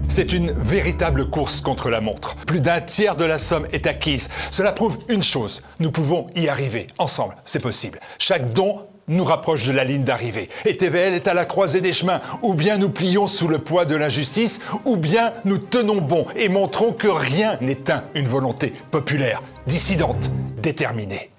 C'est une véritable course contre la montre. Plus d'un tiers de la somme est acquise. Cela prouve une chose, nous pouvons y arriver. Ensemble, c'est possible. Chaque don nous rapproche de la ligne d'arrivée. Et TVL est à la croisée des chemins. Ou bien nous plions sous le poids de l'injustice, ou bien nous tenons bon et montrons que rien n'éteint une volonté populaire, dissidente, déterminée.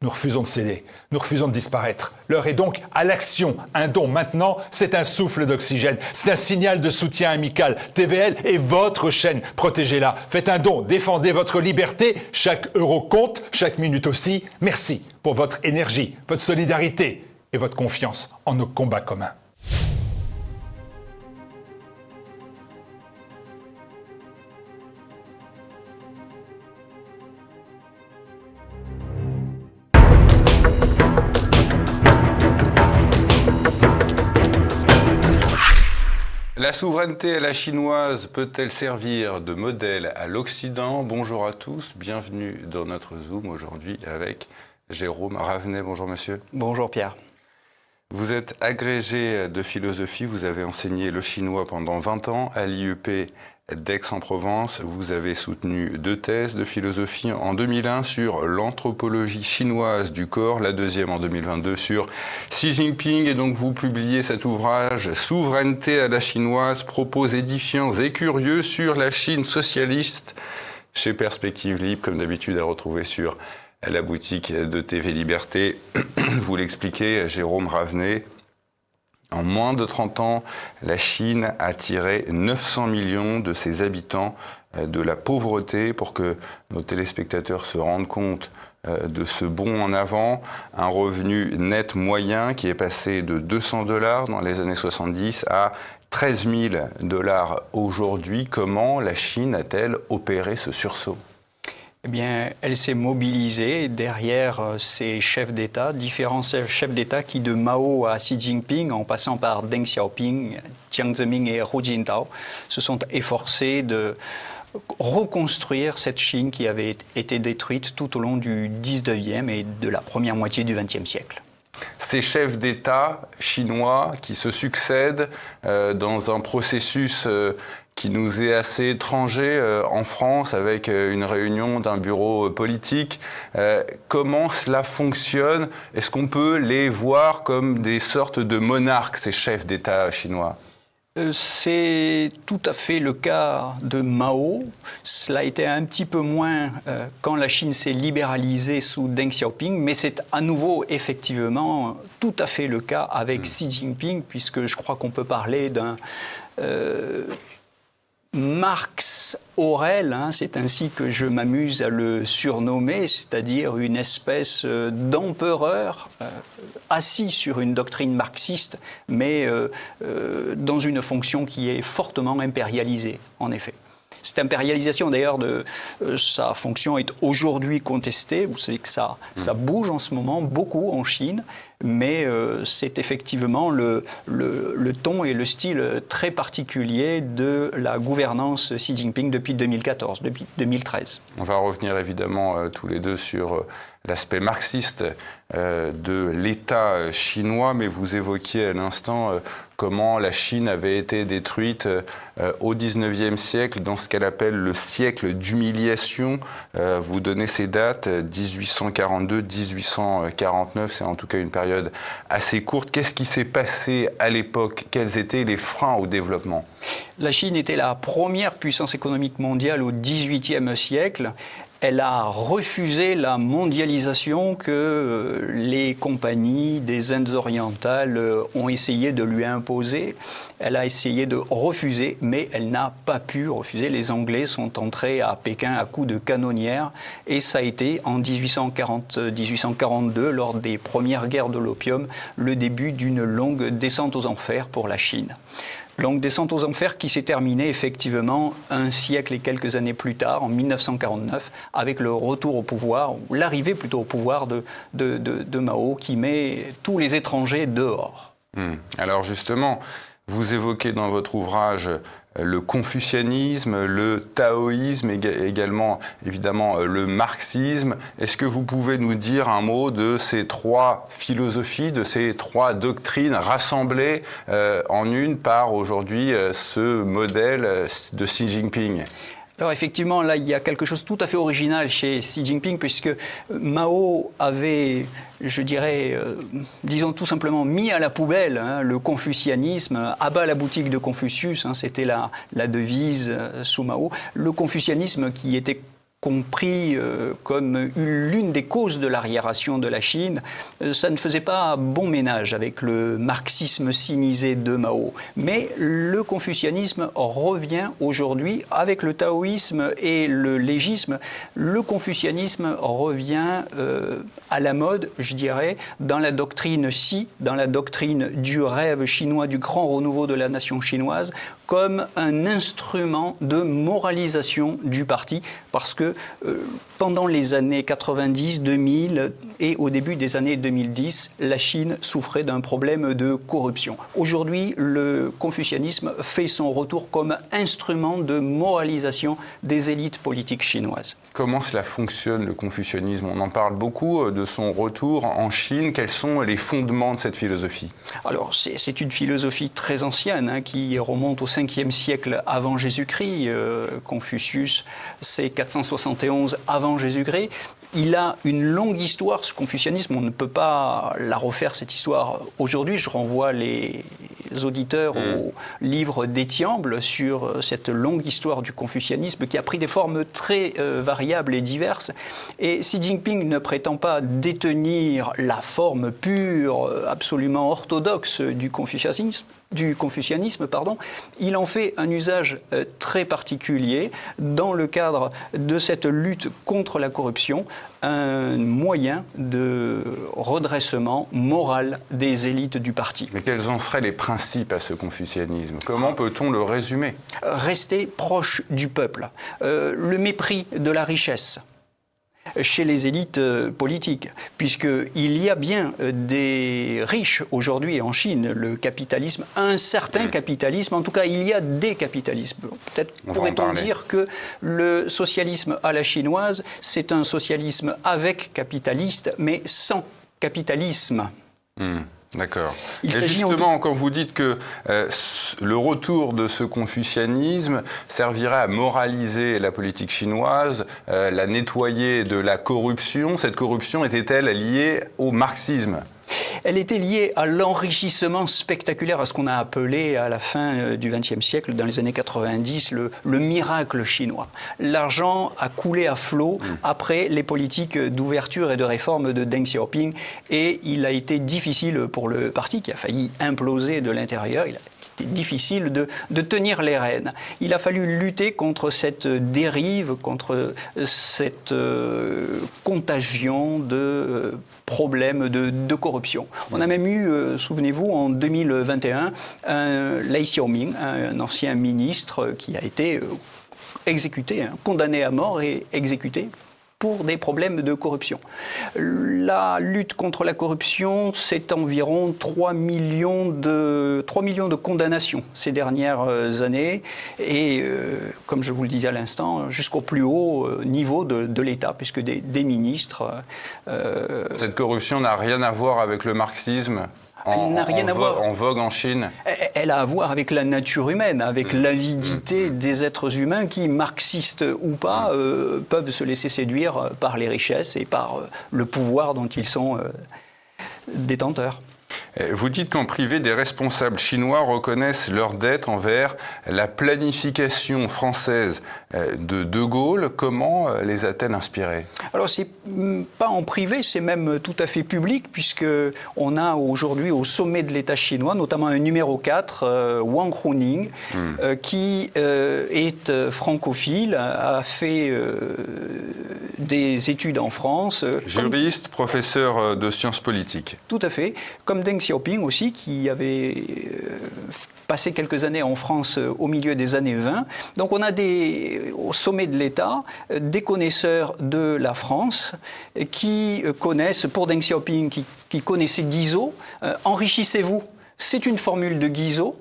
Nous refusons de céder, nous refusons de disparaître. L'heure est donc à l'action. Un don maintenant, c'est un souffle d'oxygène. C'est un signal de soutien amical. TVL est votre chaîne. Protégez-la. Faites un don, défendez votre liberté. Chaque euro compte, chaque minute aussi. Merci pour votre énergie, votre solidarité et votre confiance en nos combats communs. La souveraineté à la chinoise peut-elle servir de modèle à l'Occident? Bonjour à tous, bienvenue dans notre Zoom aujourd'hui avec Jérôme Ravenet. Bonjour monsieur. Bonjour Pierre. Vous êtes agrégé de philosophie, vous avez enseigné le chinois pendant 20 ans à l'IEP d'Aix-en-Provence. Vous avez soutenu 2 thèses de philosophie en 2001 sur l'anthropologie chinoise du corps, la deuxième en 2022 sur Xi Jinping. Et donc vous publiez cet ouvrage « Souveraineté à la chinoise, propos édifiants et curieux sur la Chine socialiste » chez Perspective Libre, comme d'habitude à retrouver sur la boutique de TV Liberté. Vous l'expliquez, Jérôme Ravenet. En moins de 30 ans, la Chine a tiré 900 millions de ses habitants de la pauvreté. Pour que nos téléspectateurs se rendent compte de ce bond en avant, un revenu net moyen qui est passé de $200 dans les années 70 à 13 000 $ aujourd'hui. Comment la Chine a-t-elle opéré ce sursaut ? Eh bien, elle s'est mobilisée derrière ces chefs d'État, différents chefs d'État qui, de Mao à Xi Jinping, en passant par Deng Xiaoping, Jiang Zemin et Hu Jintao, se sont efforcés de reconstruire cette Chine qui avait été détruite tout au long du 19e et de la première moitié du 20e siècle. Ces chefs d'État chinois qui se succèdent dans un processus qui nous est assez étranger en France, avec une réunion d'un bureau politique. Comment cela fonctionne? Est-ce qu'on peut les voir comme des sortes de monarques, ces chefs d'État chinois? C'est tout à fait le cas de Mao. Cela a été un petit peu moins quand la Chine s'est libéralisée sous Deng Xiaoping, mais c'est à nouveau effectivement tout à fait le cas avec Xi Jinping, puisque je crois qu'on peut parler d'un Marx Aurèle, c'est ainsi que je m'amuse à le surnommer, c'est-à-dire une espèce d'empereur assis sur une doctrine marxiste, mais dans une fonction qui est fortement impérialisée, en effet. Cette impérialisation, d'ailleurs, de sa fonction est aujourd'hui contestée. Vous savez que ça bouge en ce moment, beaucoup en Chine, mais c'est effectivement le ton et le style très particulier de la gouvernance Xi Jinping depuis 2014, depuis 2013. On va revenir évidemment tous les deux sur l'aspect marxiste de l'État chinois, mais vous évoquiez à l'instant comment la Chine avait été détruite au XIXe siècle, dans ce qu'elle appelle le siècle d'humiliation. Vous donnez ces dates, 1842-1849, c'est en tout cas une période assez courte. Qu'est-ce qui s'est passé à l'époque? Quels étaient les freins au développement? La Chine était la première puissance économique mondiale au XVIIIe siècle. Elle a refusé la mondialisation que les compagnies des Indes orientales ont essayé de lui imposer. Elle a essayé de refuser, mais elle n'a pas pu refuser. Les Anglais sont entrés à Pékin à coups de canonnières et ça a été en 1840-1842, lors des premières guerres de l'opium, le début d'une longue descente aux enfers pour la Chine. Longue descente aux enfers qui s'est terminée effectivement un siècle et quelques années plus tard, en 1949, avec le retour au pouvoir, ou l'arrivée plutôt au pouvoir de Mao, qui met tous les étrangers dehors. Alors justement, Vous évoquez dans votre ouvrage le confucianisme, le taoïsme, également évidemment le marxisme. Est-ce que vous pouvez nous dire un mot de ces trois philosophies, de ces trois doctrines rassemblées en une par aujourd'hui ce modèle de Xi Jinping ? Alors effectivement, là, il y a quelque chose de tout à fait original chez Xi Jinping, puisque Mao avait, je dirais, disons tout simplement, mis à la poubelle le confucianisme, à bas la boutique de Confucius, c'était la devise sous Mao. Le confucianisme qui était compris comme l'une des causes de l'arriération de la Chine, ça ne faisait pas bon ménage avec le marxisme sinisé de Mao. Mais le confucianisme revient aujourd'hui avec le taoïsme et le légisme. Le confucianisme revient à la mode, je dirais, dans la doctrine Xi, dans la doctrine du rêve chinois, du grand renouveau de la nation chinoise, comme un instrument de moralisation du parti, parce que pendant les années 90, 2000 et au début des années 2010, la Chine souffrait d'un problème de corruption. Aujourd'hui, le confucianisme fait son retour comme instrument de moralisation des élites politiques chinoises. Comment cela fonctionne, le confucianisme ? On en parle beaucoup de son retour en Chine. Quels sont les fondements de cette philosophie ? Alors, c'est une philosophie très ancienne qui remonte au 5e siècle avant Jésus-Christ. Confucius, c'est 471 avant Jésus-Christ. Il a une longue histoire, ce confucianisme. On ne peut pas la refaire, cette histoire, aujourd'hui. Je renvoie les auditeurs au livre d'Étiamble sur cette longue histoire du confucianisme qui a pris des formes très variables et diverses. Et Xi Jinping ne prétend pas détenir la forme pure, absolument orthodoxe du confucianisme. Il en fait un usage très particulier dans le cadre de cette lutte contre la corruption, un moyen de redressement moral des élites du parti. Mais quels en seraient les principes à ce confucianisme ? Comment peut-on le résumer ? Rester proche du peuple, le mépris de la richesse chez les élites politiques, puisqu'il y a bien des riches aujourd'hui en Chine, le capitalisme, un certain capitalisme, en tout cas il y a des capitalismes. Peut-être pourrait-on dire que le socialisme à la chinoise, c'est un socialisme avec capitaliste, mais sans capitalisme. D'accord. Et justement, quand vous dites que le retour de ce confucianisme servirait à moraliser la politique chinoise, la nettoyer de la corruption, cette corruption était-elle liée au marxisme ? Elle était liée à l'enrichissement spectaculaire, à ce qu'on a appelé à la fin du XXe siècle, dans les années 90, le miracle chinois. L'argent a coulé à flot après les politiques d'ouverture et de réforme de Deng Xiaoping, et il a été difficile pour le parti, qui a failli imploser de l'intérieur. Il a été difficile de tenir les rênes. Il a fallu lutter contre cette dérive, contre cette contagion de problèmes de corruption. On a même eu, souvenez-vous, en 2021, Lai Xiaoming, un ancien ministre qui a été exécuté, condamné à mort et exécuté pour des problèmes de corruption. La lutte contre la corruption, c'est environ 3 millions de condamnations ces dernières années, et comme je vous le disais à l'instant, jusqu'au plus haut niveau de l'État, puisque des ministres... Cette corruption n'a rien à voir avec le marxisme en vogue en Chine. Elle a à voir avec la nature humaine, avec l'avidité des êtres humains qui, marxistes ou pas, peuvent se laisser séduire par les richesses et par le pouvoir dont ils sont détenteurs. Vous dites qu'en privé, des responsables chinois reconnaissent leur dette envers la planification française de De Gaulle. Comment les a-t-elle inspirés ? Alors, c'est pas en privé, c'est même tout à fait public, puisqu'on a aujourd'hui au sommet de l'État chinois, notamment un numéro 4, Wang Huning, qui est francophile, a fait des études en France. Juriste, professeur de sciences politiques. Tout à fait. Comme Deng Xiaoping aussi, qui avait passé quelques années en France au milieu des années 20. Donc on a au sommet de l'État des connaisseurs de la France qui connaissent, pour Deng Xiaoping, qui connaissait Guizot, enrichissez-vous. C'est une formule de Guizot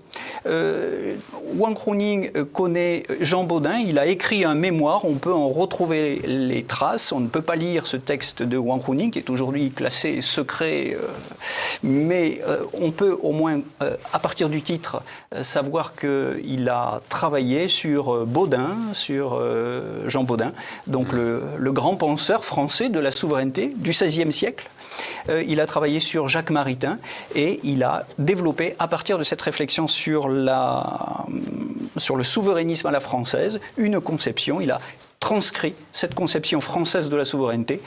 Wang Kruning connaît Jean Bodin, il a écrit un mémoire, on peut en retrouver les traces, on ne peut pas lire ce texte de Wang Kruning qui est aujourd'hui classé secret, mais on peut au moins, à partir du titre, savoir qu'il a travaillé sur Bodin, sur Jean Bodin, donc le grand penseur français de la souveraineté du XVIe siècle. Il a travaillé sur Jacques Maritain et il a développé, à partir de cette réflexion sur le souverainisme à la française, une conception. Il a transcrit cette conception française de la souveraineté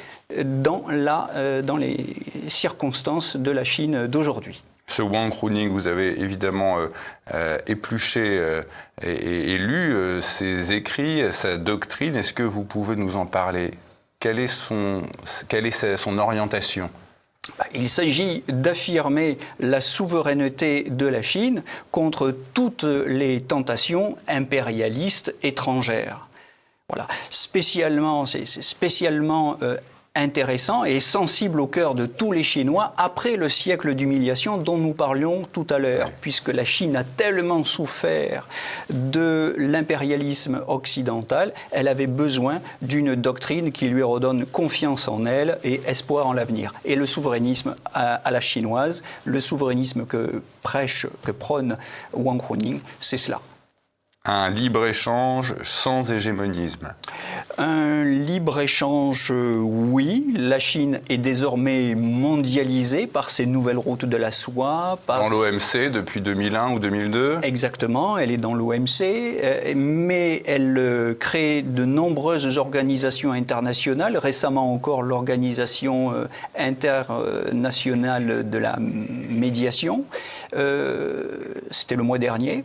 dans les circonstances de la Chine d'aujourd'hui. Ce Wang Kruning, vous avez évidemment épluché et lu ses écrits, sa doctrine. Est-ce que vous pouvez nous en parler ? Quelle est son orientation ? Il s'agit d'affirmer la souveraineté de la Chine contre toutes les tentations impérialistes étrangères. Voilà. C'est spécialement intéressant et sensible au cœur de tous les Chinois après le siècle d'humiliation dont nous parlions tout à l'heure, puisque la Chine a tellement souffert de l'impérialisme occidental, elle avait besoin d'une doctrine qui lui redonne confiance en elle et espoir en l'avenir. Et le souverainisme à la chinoise, le souverainisme que prône Wang Kruning, c'est cela. Un libre-échange sans hégémonisme. Un libre-échange, oui. La Chine est désormais mondialisée par ses nouvelles routes de la soie. Dans l'OMC depuis 2001 ou 2002 ? Exactement, elle est dans l'OMC, mais elle crée de nombreuses organisations internationales. Récemment encore, l'Organisation internationale de la médiation. C'était le mois dernier.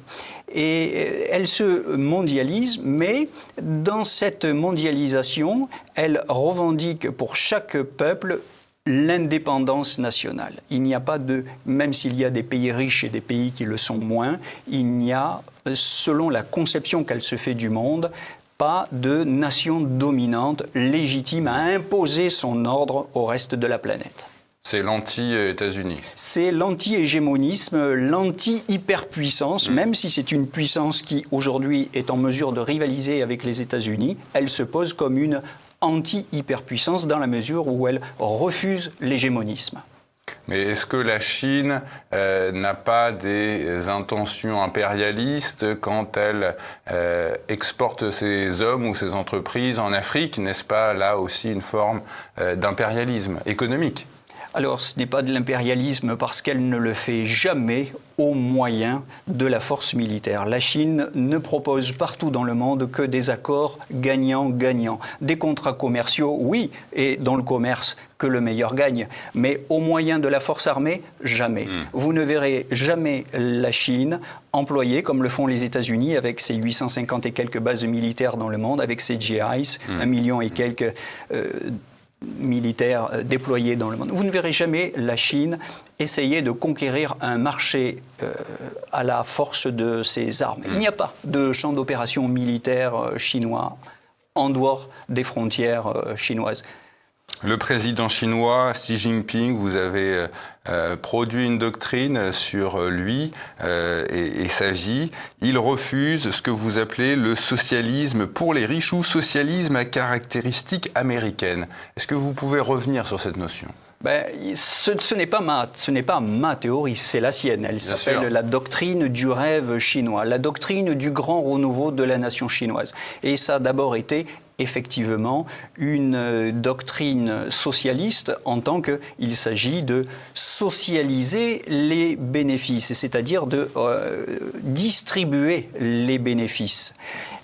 Et elle se mondialise, mais dans cette mondialisation, elle revendique pour chaque peuple l'indépendance nationale. Il n'y a pas même s'il y a des pays riches et des pays qui le sont moins, il n'y a, selon la conception qu'elle se fait du monde, pas de nation dominante légitime à imposer son ordre au reste de la planète. C'est l'anti-États-Unis. C'est l'anti-hégémonisme, l'anti-hyperpuissance, même si c'est une puissance qui, aujourd'hui, est en mesure de rivaliser avec les États-Unis, elle se pose comme une anti-hyperpuissance dans la mesure où elle refuse l'hégémonisme. Mais est-ce que la Chine n'a pas des intentions impérialistes quand elle exporte ses hommes ou ses entreprises en Afrique ? N'est-ce pas là aussi une forme d'impérialisme économique ? Alors, ce n'est pas de l'impérialisme parce qu'elle ne le fait jamais au moyen de la force militaire. La Chine ne propose partout dans le monde que des accords gagnant-gagnant. Des contrats commerciaux, oui, et dans le commerce, que le meilleur gagne. Mais au moyen de la force armée, jamais. Vous ne verrez jamais la Chine employée, comme le font les États-Unis, avec ses 850 et quelques bases militaires dans le monde, avec ses GIs, 1 million et quelques militaires déployés dans le monde. Vous ne verrez jamais la Chine essayer de conquérir un marché à la force de ses armes. Il n'y a pas de champ d'opération militaire chinois en dehors des frontières chinoises. Le président chinois Xi Jinping, vous avez produit une doctrine sur lui et sa vie. Il refuse ce que vous appelez le socialisme pour les riches ou socialisme à caractéristiques américaines. Est-ce que vous pouvez revenir sur cette notion ? Ce n'est pas ma théorie, c'est la sienne. Elle s'appelle la doctrine du rêve chinois, la doctrine du grand renouveau de la nation chinoise. Et ça a d'abord été effectivement une doctrine socialiste en tant qu'il s'agit de socialiser les bénéfices, c'est-à-dire de distribuer les bénéfices.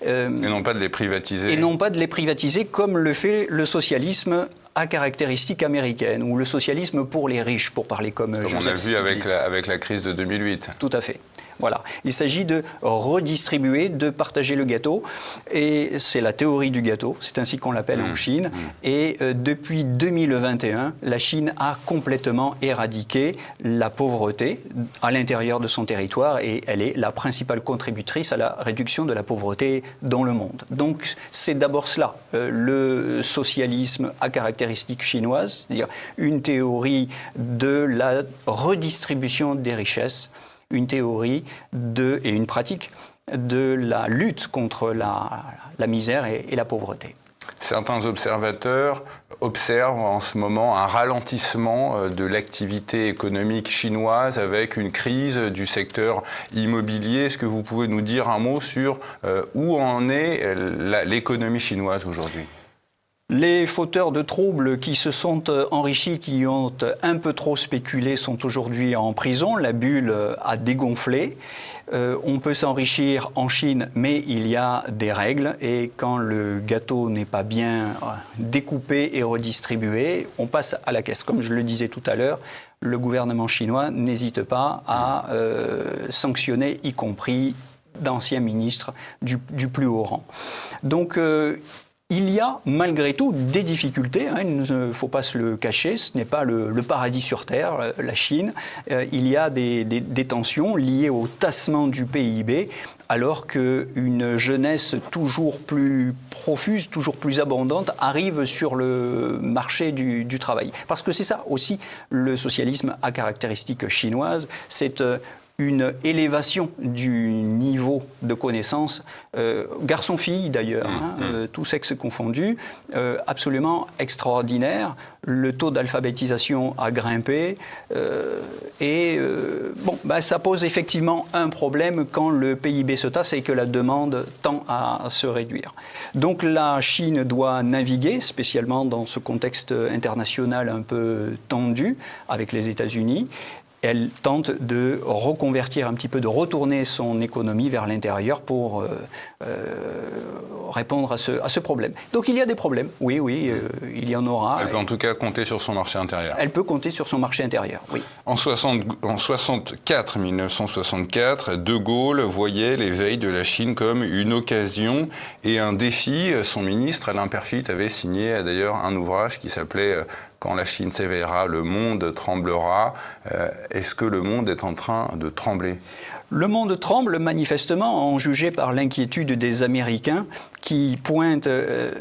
Et non pas de les privatiser. Et non pas de les privatiser comme le fait le socialisme à caractéristiques américaines, ou le socialisme pour les riches, pour parler comme Joseph Stiglitz. On a vu avec la crise de 2008. Tout à fait. Voilà. Il s'agit de redistribuer, de partager le gâteau. Et c'est la théorie du gâteau, c'est ainsi qu'on l'appelle en Chine. Et depuis 2021, la Chine a complètement éradiqué la pauvreté à l'intérieur de son territoire et elle est la principale contributrice à la réduction de la pauvreté dans le monde. Donc c'est d'abord cela, le socialisme à caractéristiques chinoises, c'est-à-dire une théorie de la redistribution des richesses une théorie et une pratique de la lutte contre la misère et la pauvreté. Certains observateurs observent en ce moment un ralentissement de l'activité économique chinoise avec une crise du secteur immobilier. Est-ce que vous pouvez nous dire un mot sur où en est l'économie chinoise aujourd'hui ? Les fauteurs de troubles qui se sont enrichis, qui ont un peu trop spéculé, sont aujourd'hui en prison. La bulle a dégonflé. On peut s'enrichir en Chine, mais il y a des règles. Et quand le gâteau n'est pas bien découpé et redistribué, on passe à la caisse. Comme je le disais tout à l'heure, le gouvernement chinois n'hésite pas à sanctionner, y compris d'anciens ministres du plus haut rang. Donc, il y a malgré tout des difficultés, il ne faut pas se le cacher, ce n'est pas le paradis sur Terre, la Chine. Il y a des tensions liées au tassement du PIB, alors qu'une jeunesse toujours plus profuse, toujours plus abondante arrive sur le marché du travail. Parce que c'est ça aussi le socialisme à caractéristique chinoise, c'est une élévation du niveau de connaissance, garçon-fille d'ailleurs, tous sexes confondus, absolument extraordinaire. Le taux d'alphabétisation a grimpé ça pose effectivement un problème quand le PIB se tasse et que la demande tend à se réduire. Donc la Chine doit naviguer, spécialement dans ce contexte international un peu tendu avec les États-Unis. Elle tente de reconvertir un petit peu, de retourner son économie vers l'intérieur pour répondre à ce problème. Donc il y a des problèmes, oui, il y en aura. Elle peut en tout cas compter sur son marché intérieur. Elle peut compter sur son marché intérieur, oui. En 1964, De Gaulle voyait l'éveil de la Chine comme une occasion et un défi. Son ministre, Alain Peyrefitte, avait signé d'ailleurs un ouvrage qui s'appelait « Quand la Chine s'éveillera, le monde tremblera ». Est-ce que le monde est en train de trembler ? Le monde tremble manifestement, en jugé par l'inquiétude des Américains qui pointent,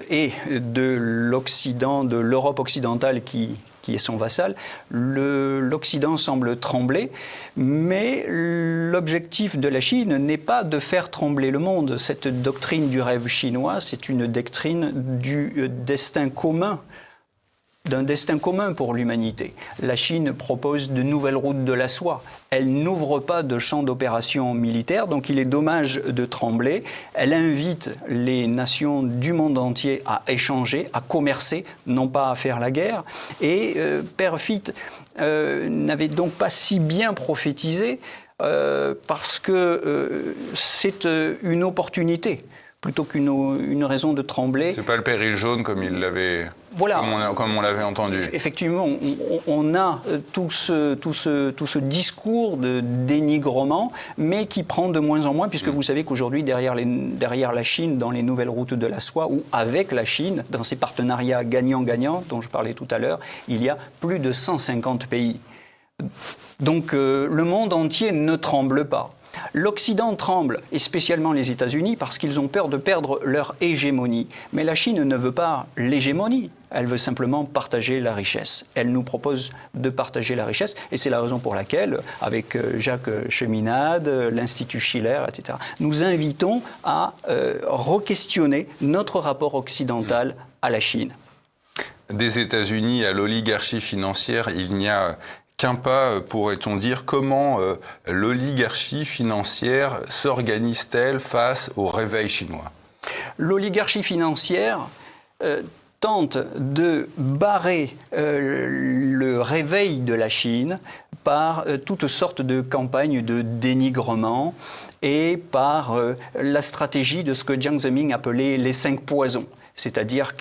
et de l'Occident, de l'Europe occidentale qui est son vassal. L'Occident semble trembler, mais l'objectif de la Chine n'est pas de faire trembler le monde. Cette doctrine du rêve chinois, c'est une doctrine du destin commun, d'un destin commun pour l'humanité. La Chine propose de nouvelles routes de la soie. Elle n'ouvre pas de champ d'opération militaire, donc il est dommage de trembler. Elle invite les nations du monde entier à échanger, à commercer, non pas à faire la guerre. Et Peyrefitte n'avait donc pas si bien prophétisé parce que c'est une opportunité plutôt qu'une raison de trembler. C'est pas le péril jaune comme il l'avait, voilà. comme on l'avait entendu. Effectivement, on a tout ce discours de dénigrement, mais qui prend de moins en moins, puisque vous savez qu'aujourd'hui, derrière la Chine, dans les nouvelles routes de la soie, ou avec la Chine, dans ces partenariats gagnant-gagnant dont je parlais tout à l'heure, il y a plus de 150 pays. Donc le monde entier ne tremble pas. L'Occident tremble, et spécialement les États-Unis, parce qu'ils ont peur de perdre leur hégémonie. Mais la Chine ne veut pas l'hégémonie, elle veut simplement partager la richesse. Elle nous propose de partager la richesse, et c'est la raison pour laquelle, avec Jacques Cheminade, l'Institut Schiller, etc., nous invitons à re-questionner notre rapport occidental à la Chine. Des États-Unis à l'oligarchie financière, il n'y a qu'un pas, pourrait-on dire. Comment l'oligarchie financière s'organise-t-elle face au réveil chinois ? L'oligarchie financière tente de barrer le réveil de la Chine par toutes sortes de campagnes de dénigrement et par la stratégie de ce que Jiang Zemin appelait les 5 poisons, c'est-à-dire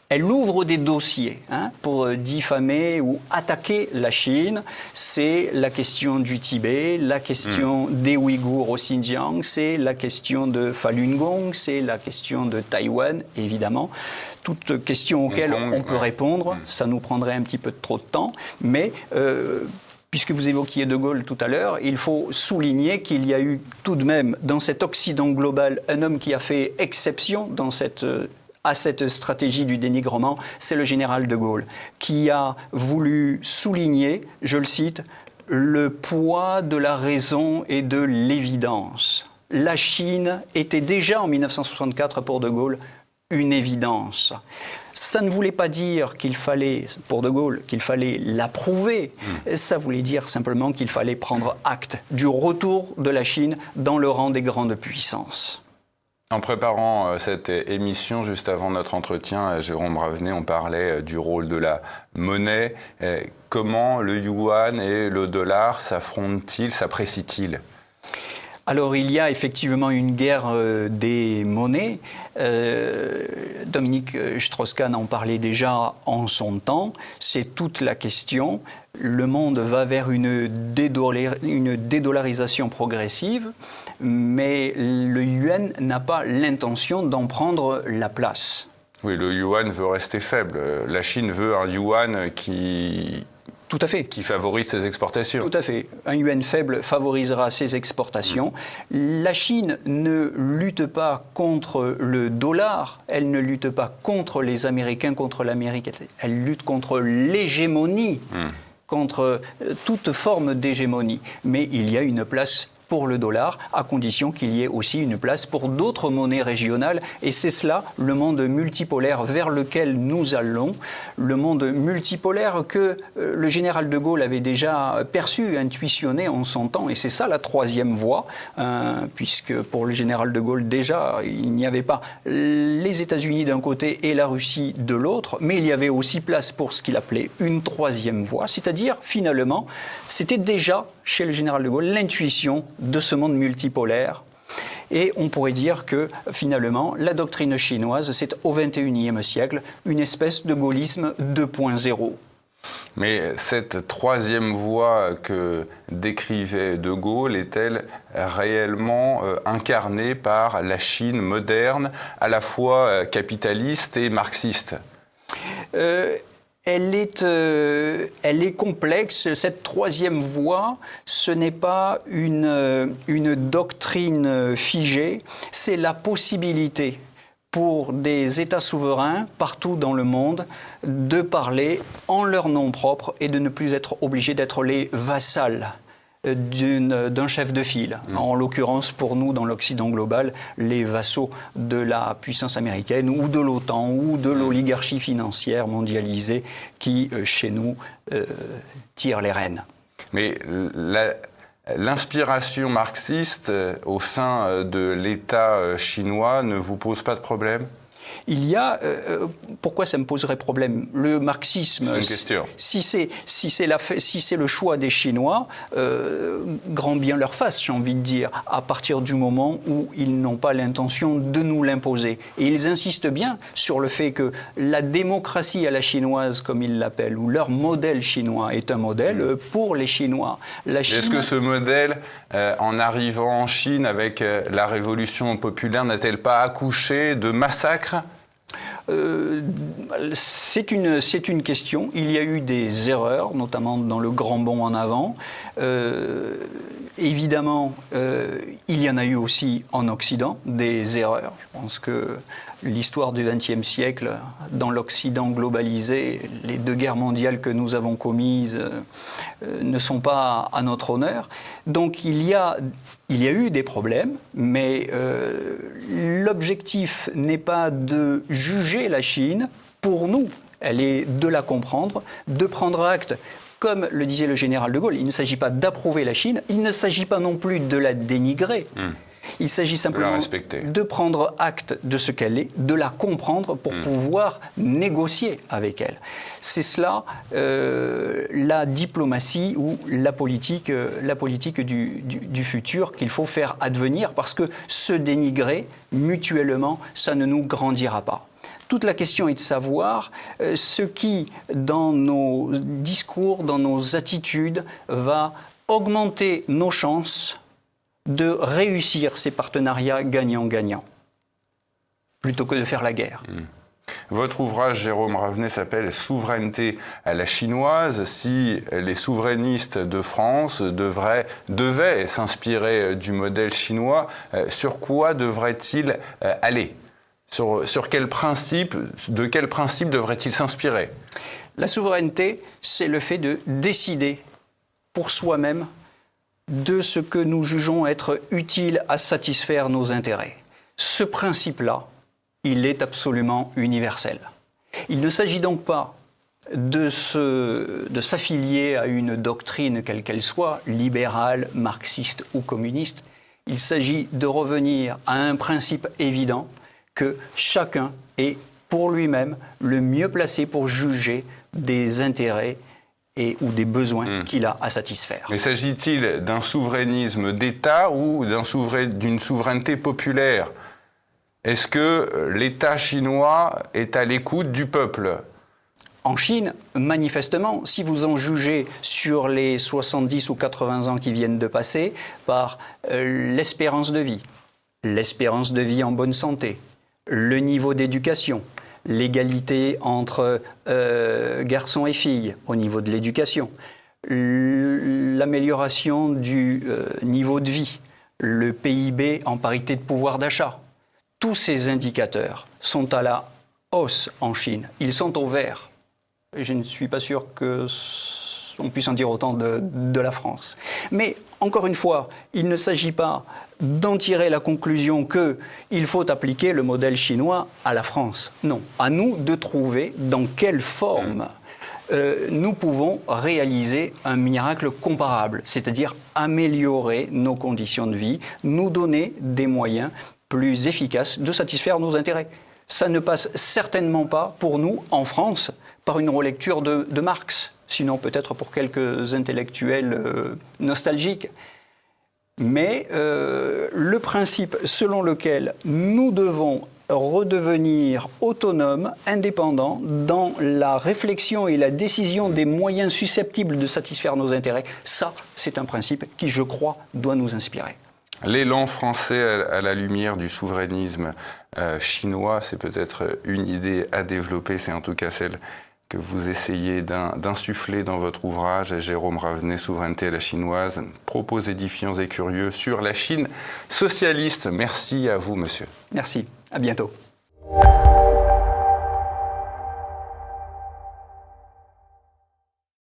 Elle ouvre des dossiers pour diffamer ou attaquer la Chine. C'est la question du Tibet, la question des Ouïghours au Xinjiang, c'est la question de Falun Gong, c'est la question de Taïwan, évidemment. Toutes questions auxquelles on peut répondre, ça nous prendrait un petit peu trop de temps, mais puisque vous évoquiez De Gaulle tout à l'heure, il faut souligner qu'il y a eu tout de même, dans cet Occident global, un homme qui a fait exception à cette stratégie du dénigrement, c'est le général de Gaulle, qui a voulu souligner, je le cite, le poids de la raison et de l'évidence. La Chine était déjà en 1964 pour De Gaulle une évidence. Ça ne voulait pas dire qu'il fallait, pour De Gaulle, qu'il fallait l'approuver. Ça voulait dire simplement qu'il fallait prendre acte du retour de la Chine dans le rang des grandes puissances. En préparant cette émission, juste avant notre entretien, Jérôme Ravenet, on parlait du rôle de la monnaie. Comment le yuan et le dollar s'affrontent-ils, s'apprécient-ils ? Alors il y a effectivement une guerre des monnaies. Dominique Strauss-Kahn en parlait déjà en son temps. C'est toute la question. Le monde va vers une dédollarisation progressive, mais le yuan n'a pas l'intention d'en prendre la place. Oui, le yuan veut rester faible. La Chine veut un yuan Tout à fait. Qui favorise ses exportations. Tout à fait. Un yuan faible favorisera ses exportations. La Chine ne lutte pas contre le dollar, elle ne lutte pas contre les Américains, contre l'Amérique, elle lutte contre l'hégémonie, contre toute forme d'hégémonie. Mais il y a une place pour le dollar, à condition qu'il y ait aussi une place pour d'autres monnaies régionales. Et c'est cela, le monde multipolaire vers lequel nous allons, le monde multipolaire que le général de Gaulle avait déjà perçu, intuitionné en son temps. Et c'est ça la troisième voie, puisque pour le général de Gaulle, déjà, il n'y avait pas les États-Unis d'un côté et la Russie de l'autre, mais il y avait aussi place pour ce qu'il appelait une troisième voie, c'est-à-dire, finalement, c'était déjà, chez le général de Gaulle, l'intuition de ce monde multipolaire. Et on pourrait dire que, finalement, la doctrine chinoise, c'est au XXIe siècle une espèce de gaullisme 2.0. Mais cette troisième voie que décrivait De Gaulle est-elle réellement incarnée par la Chine moderne, à la fois capitaliste et marxiste ? Elle est complexe. Cette troisième voie, ce n'est pas une doctrine figée, c'est la possibilité pour des États souverains partout dans le monde de parler en leur nom propre et de ne plus être obligés d'être les vassals d'un chef de file. En l'occurrence, pour nous, dans l'Occident global, les vassaux de la puissance américaine ou de l'OTAN ou de l'oligarchie financière mondialisée qui, chez nous, tire les rênes. Mais l'inspiration marxiste au sein de l'État chinois ne vous pose pas de problème ? Il y a... pourquoi ça me poserait problème ? Le marxisme... C'est une question. Si c'est le choix des Chinois, grand bien leur fasse, j'ai envie de dire, à partir du moment où ils n'ont pas l'intention de nous l'imposer. Et ils insistent bien sur le fait que la démocratie à la chinoise, comme ils l'appellent, ou leur modèle chinois, est un modèle pour les Chinois. Est-ce que ce modèle, en arrivant en Chine avec la révolution populaire, n'a-t-elle pas accouché de massacres ? C'est une question. Il y a eu des erreurs, notamment dans le grand bond en avant. Évidemment, il y en a eu aussi en Occident des erreurs. Je pense que l'histoire du XXe siècle, dans l'Occident globalisé, les 2 guerres mondiales que nous avons commises ne sont pas à notre honneur. Donc il y a eu des problèmes, mais l'objectif n'est pas de juger la Chine. Pour nous, elle est de la comprendre, de prendre acte. Comme le disait le général de Gaulle, il ne s'agit pas d'approuver la Chine, il ne s'agit pas non plus de la dénigrer. Il s'agit simplement de prendre acte de ce qu'elle est, de la comprendre pour pouvoir négocier avec elle. C'est cela la diplomatie ou la politique du futur qu'il faut faire advenir, parce que se dénigrer mutuellement, ça ne nous grandira pas. Toute la question est de savoir ce qui, dans nos discours, dans nos attitudes, va augmenter nos chances de réussir ces partenariats gagnant-gagnant, plutôt que de faire la guerre. Votre ouvrage, Jérôme Ravenet, s'appelle « Souveraineté à la chinoise ». Si les souverainistes de France devaient s'inspirer du modèle chinois, sur quoi devraient-ils aller ? Sur quel principe, de quel principe devrait-il s'inspirer ? La souveraineté, c'est le fait de décider pour soi-même de ce que nous jugeons être utile à satisfaire nos intérêts. Ce principe-là, il est absolument universel. Il ne s'agit donc pas de s'affilier à une doctrine quelle qu'elle soit, libérale, marxiste ou communiste. Il s'agit de revenir à un principe évident que chacun est pour lui-même le mieux placé pour juger des intérêts ou des besoins qu'il a à satisfaire. Mais s'agit-il d'un souverainisme d'État ou d'une souveraineté populaire ? Est-ce que l'État chinois est à l'écoute du peuple ? En Chine, manifestement, si vous en jugez sur les 70 ou 80 ans qui viennent de passer, par l'espérance de vie en bonne santé, le niveau d'éducation, l'égalité entre garçons et filles au niveau de l'éducation, l'amélioration du niveau de vie, le PIB en parité de pouvoir d'achat. Tous ces indicateurs sont à la hausse en Chine. Ils sont au vert. Je ne suis pas sûr qu'on puisse en dire autant de la France. Mais, encore une fois, il ne s'agit pas d'en tirer la conclusion qu'il faut appliquer le modèle chinois à la France. Non, à nous de trouver dans quelle forme nous pouvons réaliser un miracle comparable, c'est-à-dire améliorer nos conditions de vie, nous donner des moyens plus efficaces de satisfaire nos intérêts. Ça ne passe certainement pas pour nous, en France, par une relecture de Marx, sinon peut-être pour quelques intellectuels nostalgiques. Mais le principe selon lequel nous devons redevenir autonomes, indépendants, dans la réflexion et la décision des moyens susceptibles de satisfaire nos intérêts, ça, c'est un principe qui, je crois, doit nous inspirer. L'élan français à la lumière du souverainisme chinois, c'est peut-être une idée à développer, c'est en tout cas celle que vous essayez d'insuffler dans votre ouvrage, Jérôme Ravenet, Souveraineté à la chinoise, propos édifiants et curieux sur la Chine socialiste. Merci à vous, monsieur. Merci, à bientôt.